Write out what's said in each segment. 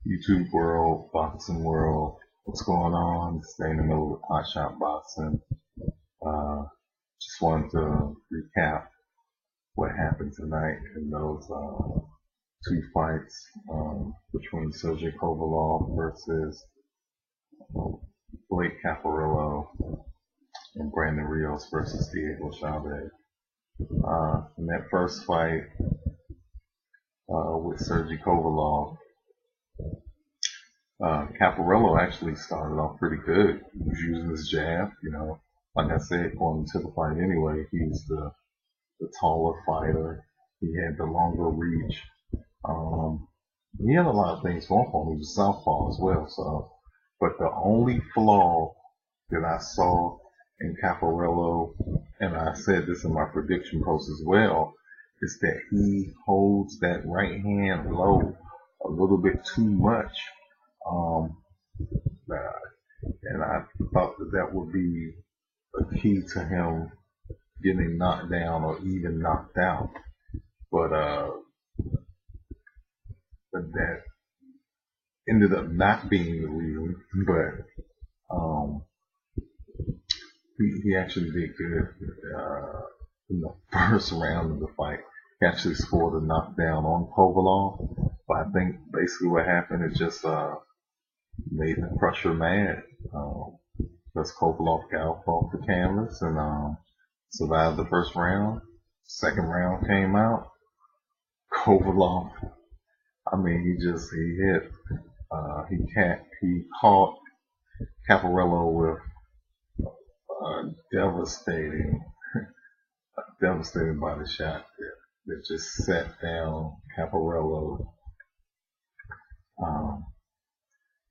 YouTube world, boxing world, what's going on? Stay in the middle of Hot Shot Boxing. Uh, just wanted to recap what happened tonight in those two fights between Sergey Kovalev versus uh, Blake Caparello and Brandon Rios versus Diego Chaves. In that first fight with Sergey Kovalev, Caparello actually started off pretty good. He was using his jab, like I said, going into the fight anyway. He's the taller fighter. He had the longer reach. Um, he had a lot of things going for him. He was a southpaw as well. So, but the only flaw that I saw in Caparello, and I said this in my prediction post as well, is that he holds that right hand low a little bit too much. Um, and I thought that would be a key to him getting knocked down or even knocked out. But that ended up not being the reason. But he actually did good in the first round of the fight. He actually scored a knockdown on Kovalev. But I think basically what happened is just made the crusher mad. Because Kovalev got off the canvas and survived the first round. Second round came out. Kovalev, I mean, he caught Caparello with devastating, devastating body shot that just sat down Caparello.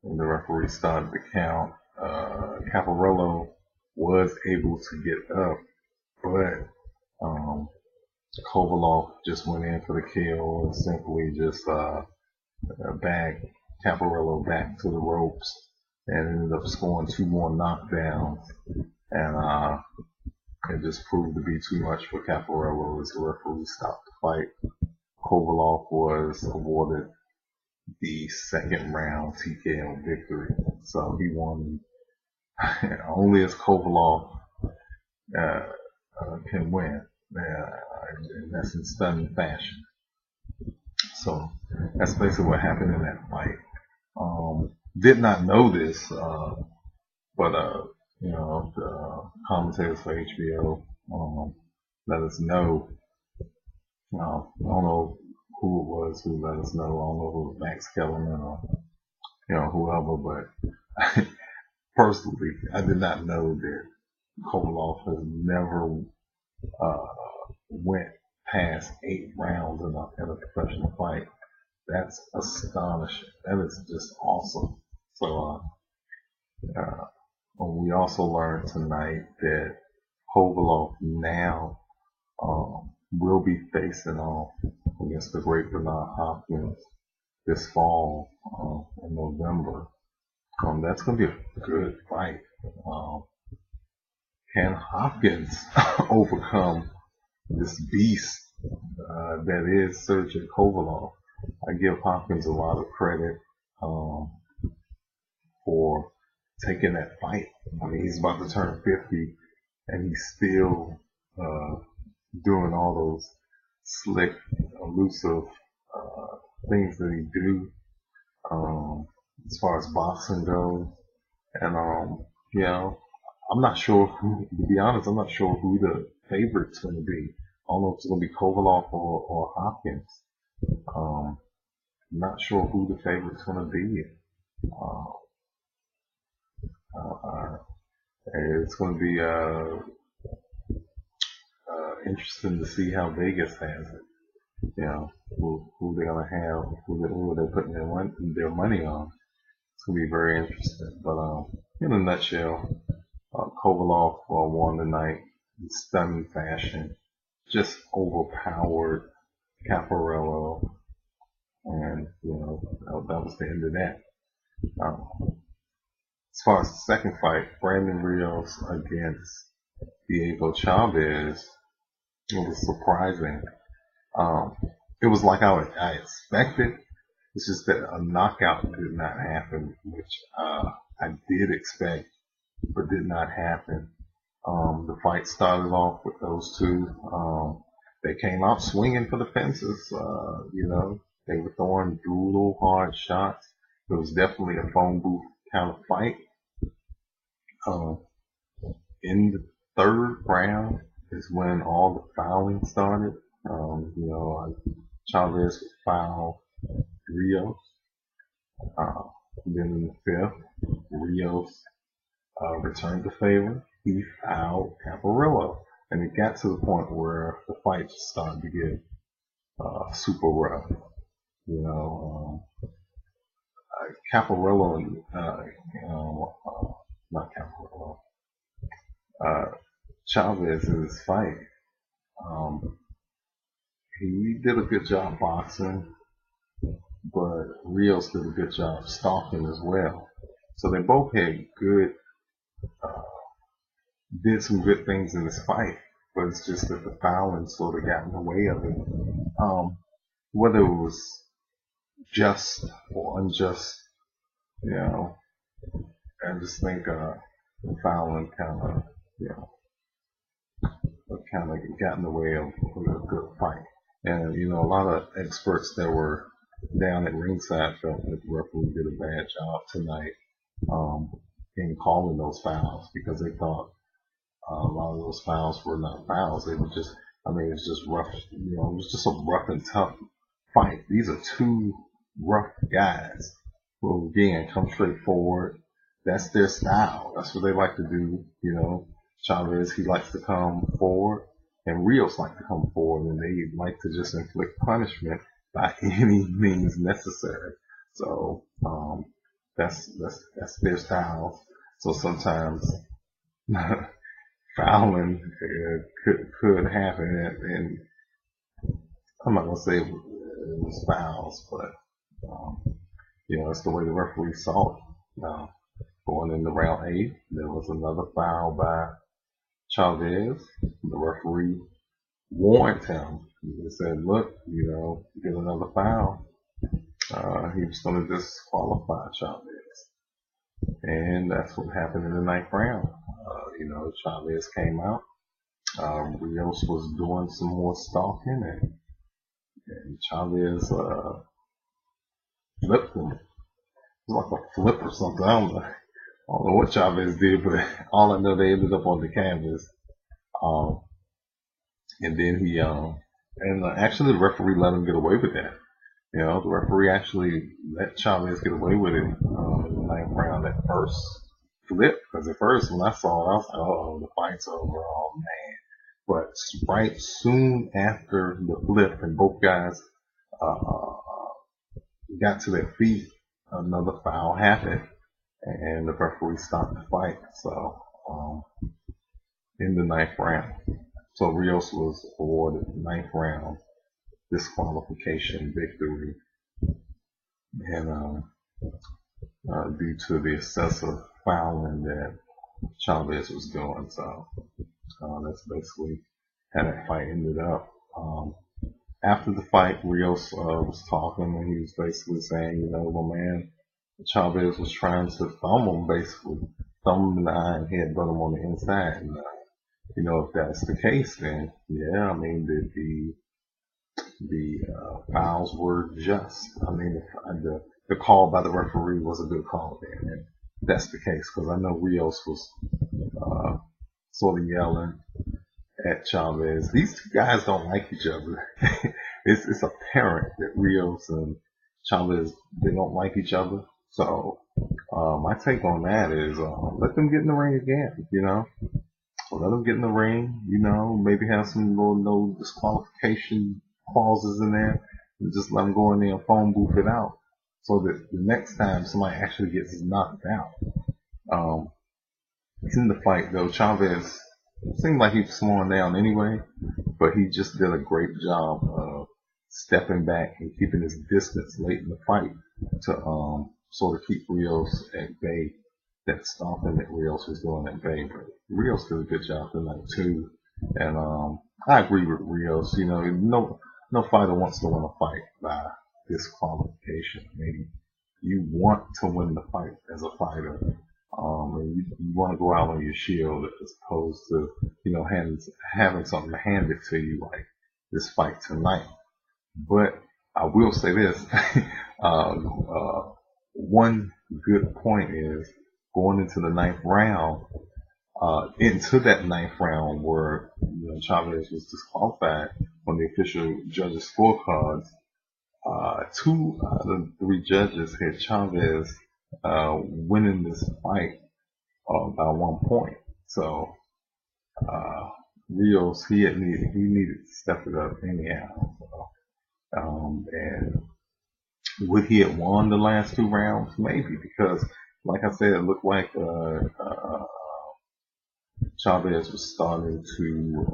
When the referee started the count, Caparello was able to get up, but Kovalev just went in for the kill and simply just bagged Caparello back to the ropes and ended up scoring two more knockdowns. And it just proved to be too much for Caparello as the referee stopped the fight. Kovalev was awarded the second round TKO victory. So he won only as Kovalev can win. And that's in stunning fashion. So that's basically what happened in that fight. Did not know this, but the commentators for HBO let us know. I don't know who it was who let us know. I don't know if it was Max Kellerman or whoever, but personally, I did not know that Kovalev has never went past 8 rounds in a professional fight. That's astonishing. That is just awesome. So we also learned tonight that Kovalev now will be facing off against the great Bernard Hopkins this fall in November. That's going to be a good fight. Can Hopkins overcome this beast that is Sergey Kovalev? I give Hopkins a lot of credit for taking that fight. I mean, he's about to turn 50, and he's still doing all those slick, elusive things that he do as far as boxing goes. And I'm not sure to be honest, I'm not sure who the favorite's going to be. I don't know if it's going to be Kovalev or Hopkins. I'm not sure who the favorite's going to be. It's going to be interesting to see how Vegas has it. Who they're going to have, who they're putting their money on. It's going to be very interesting. But in a nutshell, Kovalev won tonight in stunning fashion. Just overpowered Caparello, and that was the end of that. As far as the second fight, Brandon Rios against Diego Chaves, it was surprising. It was like I expected. It's just that a knockout did not happen, which I did expect, but did not happen. The fight started off with those two. They came out swinging for the fences. They were throwing brutal, hard shots. It was definitely a phone booth kind of fight. In the third round is when all the fouling started. Chaves would foul Rios. Then in the fifth, Rios returned the favor. He fouled Caparello. And it got to the point where the fight just started to get super rough. Caparello, not Caparello, Chaves in this fight, he did a good job boxing, but Rios did a good job stalking as well. So they both had did some good things in this fight, but it's just that the fouling sort of got in the way of it. Whether it was just or unjust, I just think the fouling kind of got in the way of a good fight. And a lot of experts that were down at ringside felt that the referee did a bad job tonight in calling those fouls, because they thought a lot of those fouls were not fouls. They were just, it was just rough. It was just a rough and tough fight. These are two rough guys who, again, come straight forward. That's their style. That's what they like to do. Chaves, he likes to come forward, and Rios like to come forward, and they like to just inflict punishment by any means necessary. So that's their style. So sometimes fouling could happen, and I'm not gonna say it was fouls, but it's the way the referee saw it. Going into round 8, there was another foul by Chaves. The referee warned him. He said, "Look, you get another foul, he was going to disqualify Chaves." And that's what happened in the 9th round. Chaves came out. Rios was doing some more stalking, and Chaves flipped him. It was like a flip or something. I don't know what Chaves did, but all I know, they ended up on the canvas. And then actually the referee let him get away with that. The referee actually let Chaves get away with it in the 9th round, that first flip. Because at first, when I saw it, I was like, "Oh, the fight's over, oh man." But right soon after the flip and both guys got to their feet, another foul happened, and the referee stopped the fight. So in the 9th round, so Rios was awarded the 9th round disqualification victory, and due to the excessive fouling that Chaves was doing. So that's basically how that fight ended up. After the fight, Rios was talking, and he was basically saying, well, man, Chaves was trying to thumb him, basically. Thumb him in the eye and headbutt him on the inside. And, if that's the case, then, yeah, the fouls were just. The call by the referee was a good call there. And that's the case, because I know Rios was sort of yelling at Chaves. These two guys don't like each other. It's apparent that Rios and Chaves, they don't like each other. So my take on that is let them get in the ring again. Let them get in the ring. Maybe have some little no disqualification clauses in there, and just let them go in there and phone booth it out, so that the next time somebody actually gets knocked out. In the fight though, Chaves seemed like he was slowing down anyway, but he just did a great job of stepping back and keeping his distance late in the fight to sort of keep Rios at bay. That stomping that Rios was doing at bay. But Rios did a good job tonight too, and I agree with Rios. No fighter wants to win a fight by disqualification. Maybe you want to win the fight as a fighter, and you want to go out on your shield as opposed to, having something handed to you like this fight tonight. But I will say this, one good point is going into the ninth round, into that ninth round where Chaves was disqualified on the official judges' scorecards. Two out of the three judges had Chaves winning this fight by 1 point. So Rios he needed to step it up anyhow. And would he have won the last two rounds? Maybe, because like I said, it looked like Chaves was starting to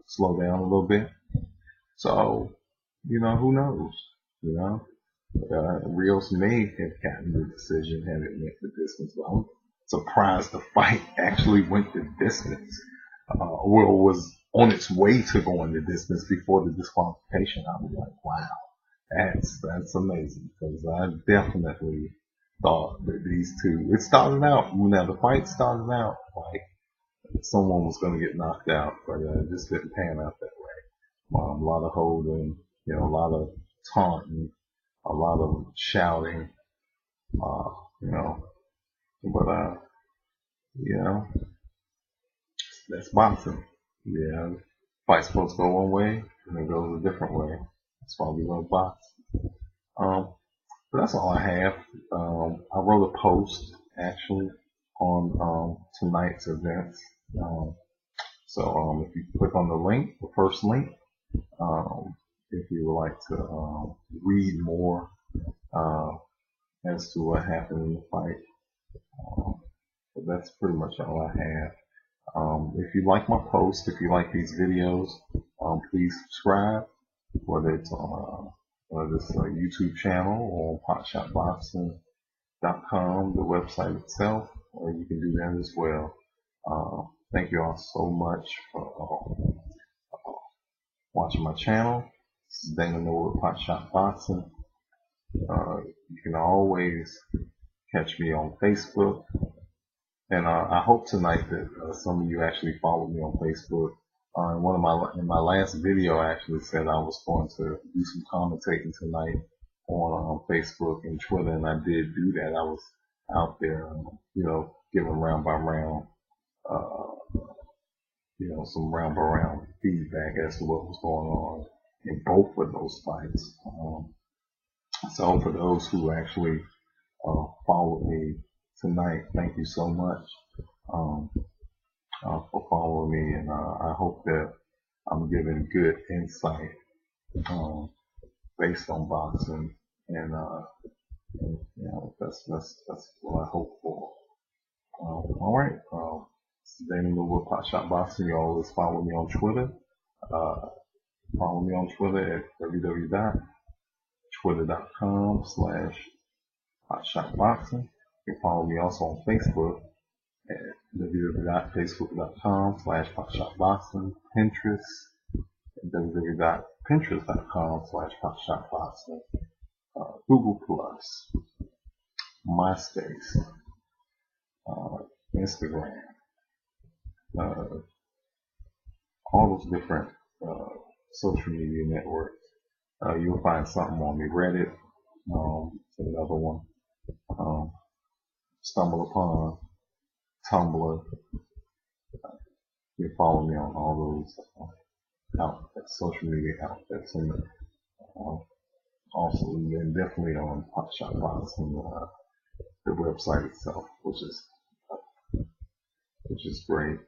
slow down a little bit. So, who knows? Rios may have gotten the decision had it went the distance. But I'm surprised the fight actually went the distance. Or was on its way to going the distance before the disqualification. I was like, wow, that's amazing, because I definitely thought that these two, it started out, the fight started out like someone was going to get knocked out, but it just didn't pan out that way. A lot of holding, a lot of taunting, a lot of shouting, but that's boxing. Fight's supposed to go one way, and it goes a different way. That's why we love boxing. But that's all I have. I wrote a post actually on tonight's events. So if you click on the link, the first link, if you would like to read more as to what happened in the fight, but that's pretty much all I have. If you like my posts, if you like these videos, please subscribe, whether it's on this YouTube channel or potshotboxing.com, the website itself, or you can do that as well. Thank you all so much for watching my channel. This is Dana Noah with Potshot Boxing. You can always catch me on Facebook. And I hope tonight that some of you actually follow me on Facebook. In my last video, I actually said I was going to do some commentating tonight on Facebook and Twitter, and I did do that. I was out there, giving round by round, some round by round feedback as to what was going on in both of those fights. So for those who actually followed me tonight, thank you so much for following me, and I hope that I'm giving good insight based on boxing, and that's what I hope for. All right, this is Dana Noah, Potshot Boxing. You always follow me on Twitter. Follow me on Twitter at www.twitter.com/potshotboxing. You can follow me also on Facebook at www.facebook.com/potshotboxing, Pinterest at www.pinterest.com/potshotboxing, Google Plus, MySpace, Instagram, all those different social media networks. You'll find something on me. Reddit, another one. Stumble upon Tumblr. You can follow me on all those outlets, social media outlets, and also and definitely on Potshot Boxing, the website itself, which is great.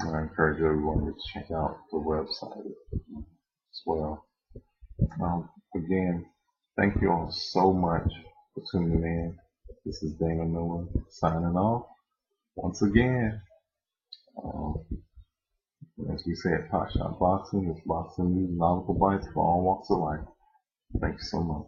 I encourage everyone to check out the website as well. Again, thank you all so much for tuning in. This is Dana Noah signing off. Once again, as we say at Potshot Boxing, it's boxing news and nautical bites for all walks of life. Thank you so much.